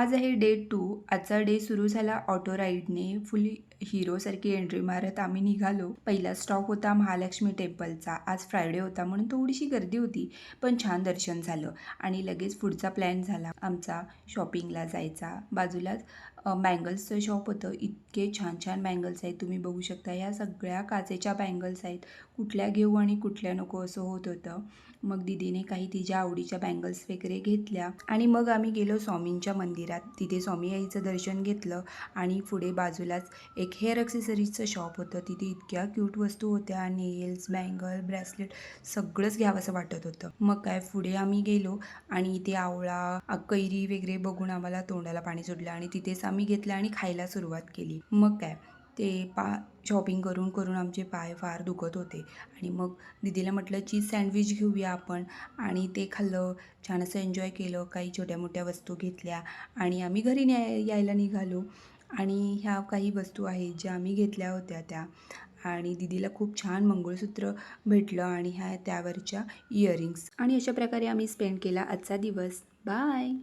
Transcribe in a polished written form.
आज आहे डे 2. आजचा डे सुरू झाला ऑटो राईडने. फुल हिरोसारखी एंट्री मारत आम्ही निघालो. पहिला स्टॉप होता महालक्ष्मी टेम्पलचा. आज फ्रायडे होता म्हणून थोडीशी गर्दी होती, पण छान दर्शन झालं आणि लगेच पुढचा प्लॅन झाला आमचा शॉपिंगला जायचा. बाजूलाच बँगल्सचं शॉप होतं. इतके छान छान बँगल्स आहेत, तुम्ही बघू शकता. ह्या सगळ्या काचेच्या बँगल्स आहेत. कुठल्या घेऊ आणि कुठल्या नको असं होत होतं. मग दीदीने काही तिच्या आवडीच्या बँगल्स वगैरे घेतल्या आणि मग आम्ही गेलो स्वामींच्या मंदिरात. तिथे स्वामी आईचं दर्शन घेतलं आणि पुढे बाजूलाच एक हेअर ॲक्सेसरीजचं शॉप होतं. तिथे इतक्या क्यूट वस्तू होत्या, नेल्स, बँगल, ब्रेसलेट सगळंच घ्यावंसं वाटत होतं. मग काय पुढे आम्ही गेलो आणि इथे आवळा, कैरी वगैरे बघून आम्हाला तोंडाला पाणी सुटलं आणि तिथेच आम्ही घेतलं आणि खायला सुरुवात केली. मग काय ते शॉपिंग करून करून आमचे पाय फार दुखत होते आणि मग दीदीला म्हटलं चीज सँडविच घेऊया आपण आणि ते खाल्लं. छान असं एन्जॉय केलं. काही छोट्या मोठ्या वस्तू घेतल्या आणि आम्ही घरी यायला निघालो. आणि ह्या काही वस्तू आहेत ज्या आम्ही घेतल्या होत्या त्या. आणि दीदीला खूप छान मंगळसूत्र भेटलं आणि ह्या त्यावरच्या इयरिंग्स. आणि अशा प्रकारे आम्ही स्पेंड केला आजचा दिवस. बाय.